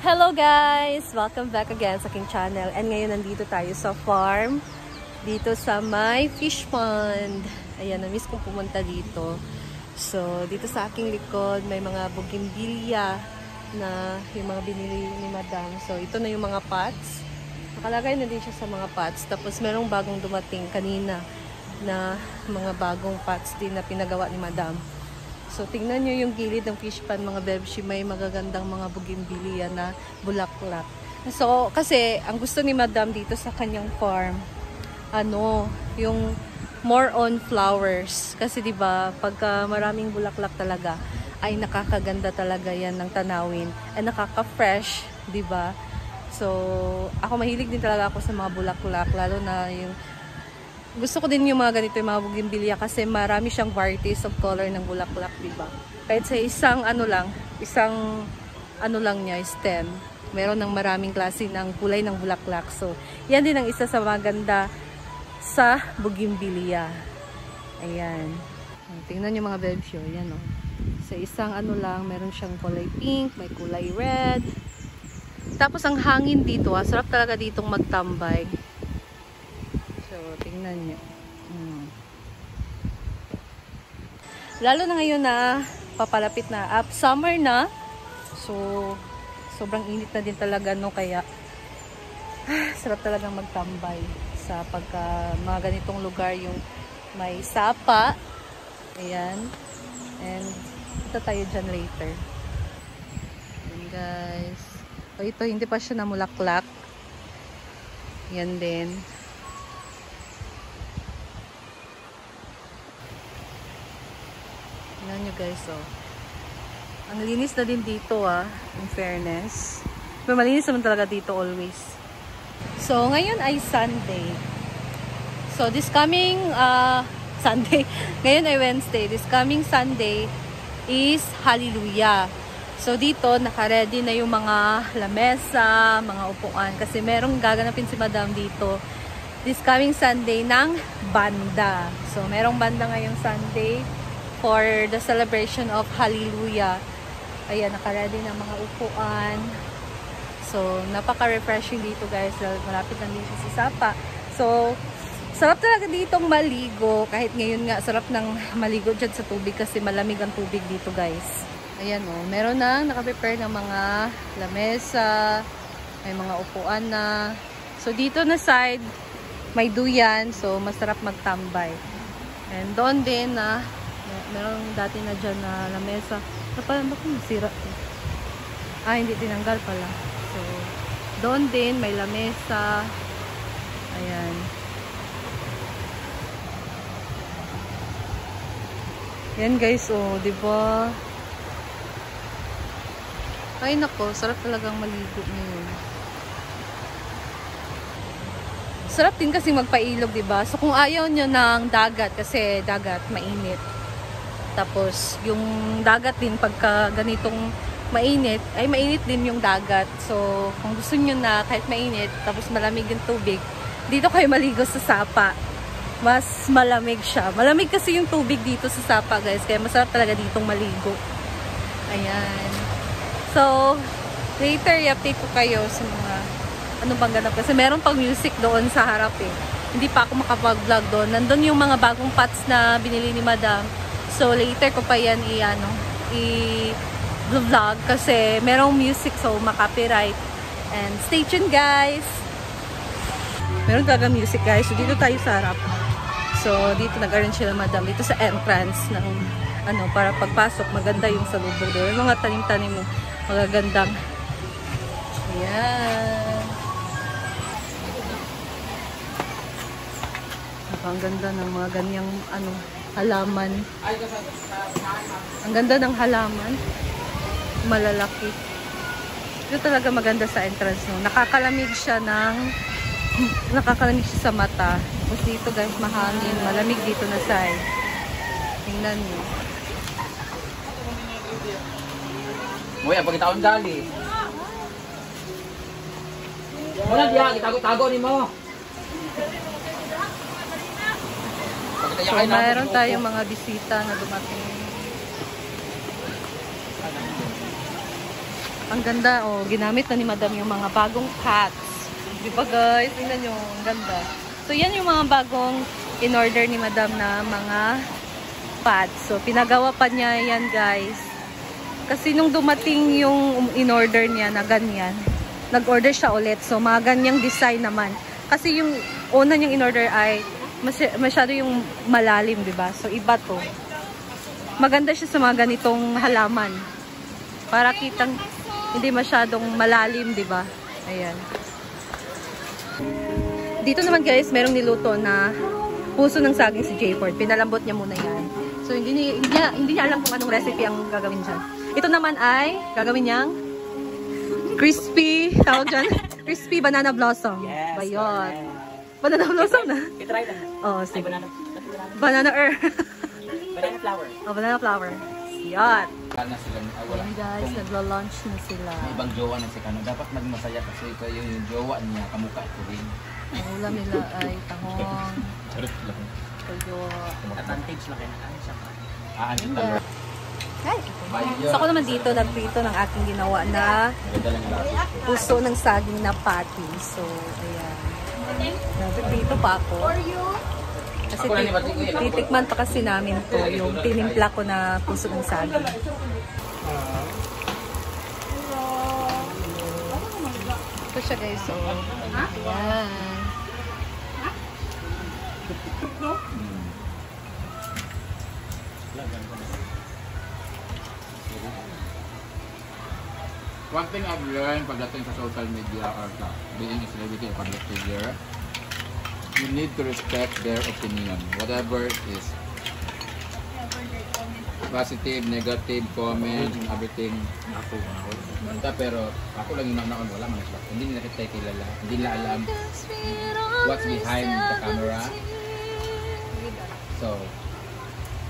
Hello guys! Welcome back again sa aking channel. And ngayon nandito tayo sa farm. Dito sa my fish pond. Ayan, na-miss kong pumunta dito. So, dito sa aking likod, may mga bougainvillea na yung mga binili ni Madam. So, ito na yung mga pots. Nakalagay na din siya sa mga pots. Tapos, merong bagong dumating kanina na mga bagong pots din na pinagawa ni Madam. So, tingnan nyo yung gilid ng fish pond, mga bebshi. May magagandang mga bougainvillea na bulaklak. So, kasi, ang gusto ni Madam dito sa kanyang farm, yung more on flowers. Kasi, diba, pagka maraming bulaklak talaga, ay nakakaganda talaga yan ng tanawin. Ay nakaka-fresh, diba? So, ako mahilig din talaga ako sa mga bulaklak, lalo na yung gusto ko din yung mga ganito, yung mga bougainvillea kasi marami siyang varieties of color ng bulaklak, diba? Kahit sa isang niya, stem, meron ng maraming klase ng kulay ng bulaklak. So, yan din ang isa sa maganda sa bougainvillea. Ayan. Tingnan yung mga bebsyo. Ayan, oh. Sa isang meron siyang kulay pink, may kulay red. Tapos ang hangin dito, sarap talaga ditong magtambay. Tingnan nyo. Lalo na ngayon na papalapit na summer na. So, sobrang init na din talaga, no? Kaya, sarap talagang magtambay sa pagka mga ganitong lugar yung may sapa. Ayan. And, ito tayo dyan later. Ayan, guys. So, ito, hindi pa siya namulaklak. Yan din. Tingnan nyo guys, oh. Ang linis na din dito, in fairness. Pero malinis naman talaga dito always. So, ngayon ay Sunday. So, this coming Sunday. Ngayon ay Wednesday. This coming Sunday is Hallelujah. So, dito, naka-ready na yung mga lamesa, mga upuan. Kasi merong gaganapin si Madam dito. This coming Sunday ng banda. So, merong banda ngayong Sunday for the celebration of Hallelujah. Ayan, naka-ready na mga upuan. So, napaka-refreshing dito guys. Malapit lang dito sa Sapa. So, sarap talaga ditong maligo. Kahit ngayon nga, sarap ng maligo dyan sa tubig kasi malamig ang tubig dito guys. Ayan o, meron na naka-prepare ng mga lamesa. May mga upuan na. So, dito na side, may duyan. So, masarap magtambay. And doon din na meron dati na dyan na lamesa. Parang bakit masira ito? Hindi tinanggal pala. So, doon din may lamesa. Ayan. Yan guys, oh, diba? Ay nako, sarap talagang maligo ngayon. Sarap din kasi magpailog, diba? So, kung ayaw nyo ng dagat, kasi dagat, mainit. Tapos, yung dagat din, pagka ganitong mainit, ay mainit din yung dagat. So, kung gusto nyo na kahit mainit, tapos malamig yung tubig, dito kayo maligo sa Sapa. Mas malamig siya. Malamig kasi yung tubig dito sa Sapa, guys. Kaya masarap talaga ditong maligo. Ayan. So, later, i-update ko kayo sa mga ano bang ganap. Kasi meron pang music doon sa harap eh. Hindi pa ako makapag-vlog doon. Nandun yung mga bagong pots na binili ni Madam. So, later ko pa yan i-vlog kasi merong music so maka-copyright. And stay tuned guys! Meron talaga music guys. So, dito tayo sa harap. So, dito nag-arrange sila Madam. Dito sa entrance ng para pagpasok maganda yung salubong doon. Yung mga tanim-tanim mo magagandang. Ayan. Ang ganda ng mga ganyang halaman. Ang ganda ng halaman. Malalaki. Ito talaga maganda sa entrance no. Nakakalamig siya sa mata. Tapos dito guys, mahangin. Malamig dito na side. Tingnan niyo. Moy, ang pagkitaon gali. Wala diya, itago-tago ni mo. So, mayroon tayong mga bisita na dumating. Ang ganda, oh. Ginamit na ni Madam yung mga bagong pots. Di ba guys? Tingnan nyo, ang ganda. So, yan yung mga bagong in-order ni Madam na mga pots. So, pinagawa pa niya yan guys. Kasi nung dumating yung in-order niya na ganyan, nag-order siya ulit. So, mga ganyang design naman. Kasi yung una niyang in-order ay masyado yung malalim, di ba? So, iba to. Maganda siya sa mga ganitong halaman. Para kitang hindi masyadong malalim, di ba? Ayan. Dito naman guys, merong niluto na puso ng saging si Jayford. Pinalambot niya muna yan. So, hindi niya alam kung anong recipe ang gagawin dyan. Ito naman ay gagawin niyang crispy, tawag dyan? Crispy banana blossom. Yes. Bayot. Banana blossom na? I-try na. Oo, sige. Banana flower. Oh, banana flower. Yan. Wala sila. Wala. Ayan guys, Kung naglo-launch na sila. may ibang jowa na si Kano, dapat magmasaya kasi ito yung jowa niya, kamukha ko rin. Ang ulam nila ay tahong, Charot lang. tuyo. Advantage lang kaya na siya. Ano Ayan. talaga? Hi. So ako naman dito, nagprito ng aking ginawa na Maganda lang lahat. puso ng saging na patty. So, ayan. Nagprito pa ako. Kasi titikman pa kasi namin to yung tinimpla ko na puso ng saging. Ito siya guys. So, ayan. One thing I've learned pagdating sa social media or sa being a celebrity or public figure, you need to respect their opinion, whatever it is. Positive, negative, comment, and everything. Pero ako lang yung naon, wala man sila. Hindi nila kita kilala, hindi nila alam what's behind the camera. So,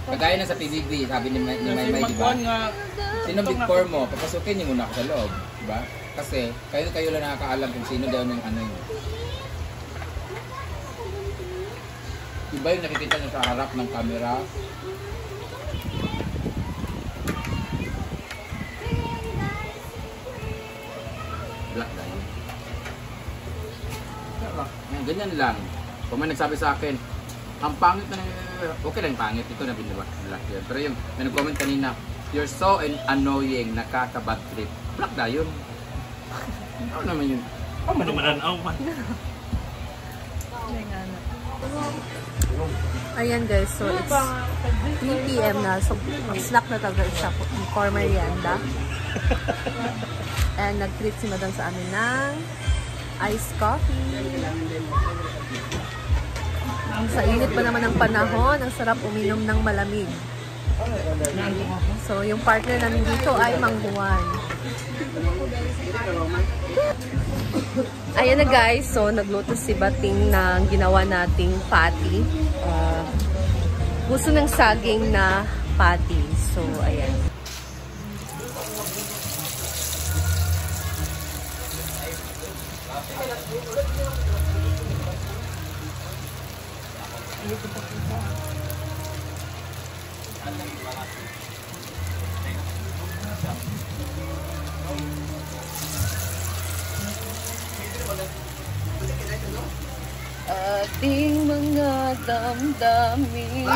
kagaya na sa PBB, sabi ni May, di ba? Sino big four mo? Papasukin niyo muna ako sa loob, di ba? Kasi kayo lang nakakaalam kung sino daw ng ano yun. Iba yung nakikita niyo sa harap ng camera. Black tayo. Ganyan lang. Kung may nagsabi sa akin, ang pangit na okay lang pangit, ito na binabak black yun. Pero yung may nag-comment kanina, you're so annoying, nakaka-bad trip. Black na yun. Ano naman yun? Oh, mananaw man. Ayan guys, so it's 3 PM na. So, snack na talaga siya for merienda. And nag-treat si Madam sa amin ng iced coffee. Sa init pa naman ng panahon, ang sarap uminom ng malamig. So, yung partner namin dito ay mangguan. Ayan na guys, so nagluto si Bating ng ginawa nating patty. Puso ng saging na patty. So, ayan. Ating mga damdamin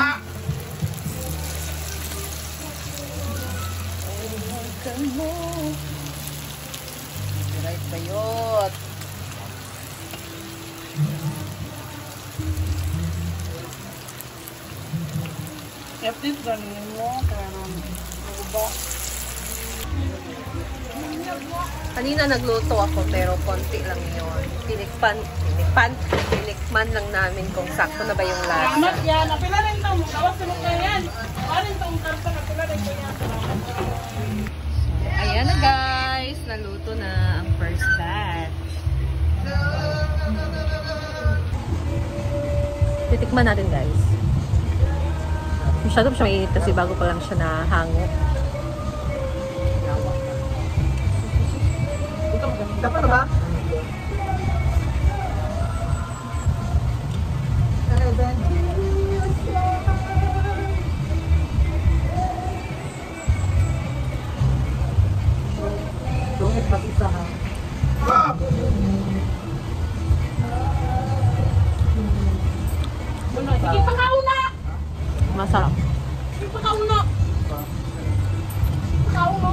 Ayakan mo Right bayot Kapit ganin mo, pero ba? Kanina nagluto ako pero konti lang yun. Tinikman lang namin kung sakto na ba yung lasa. Amat yan, napila rin ito. Kawas sa mga yan. Parin itong karpa, napila rin ito yan. Ayan na guys, naluto na ang first batch. Titikman natin guys. Masyado pa siya mainit kasi bago pa lang siya nahango. Dapat na ba? isa ha. Sige, pakauna! Masarap. Sige, pakauna! Pakauna!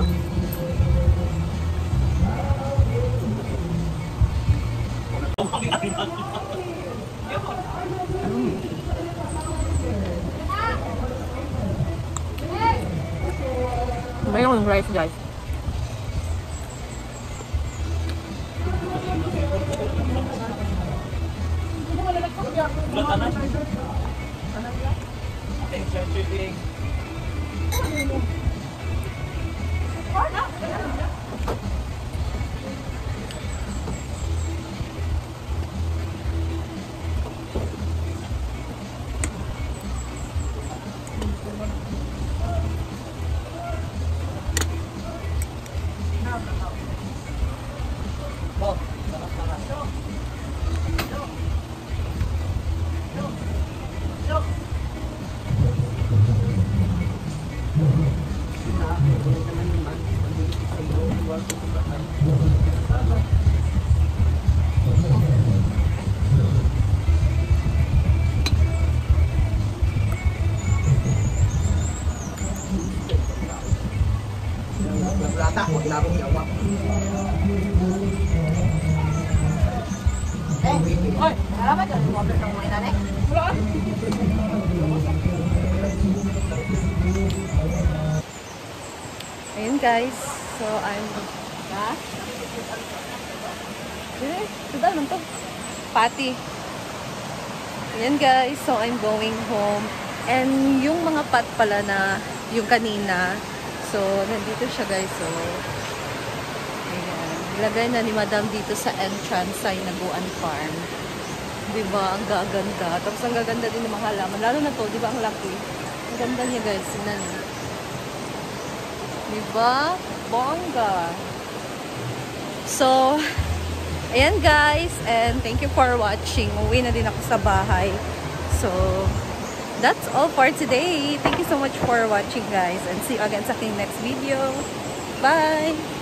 Mayroong rice guys. Ayun guys, so I'm sudah naman to pati. Ayan guys, so I'm going home and yung mga pot pala na yung kanina, so nandito siya guys. So ayan, ilagay na ni madam dito sa entrance sa Hinaguan Farm. Diba, ang gaganda. Tapos ang gaganda din ng mga halaman, lalo na to, diba, ang laki. Ang ganda niya guys, sinan. Diba? Bongga. So, ayan guys, and thank you for watching. Uwi na din ako sa bahay. So, that's all for today. Thank you so much for watching guys, and see you again sa aking next video. Bye!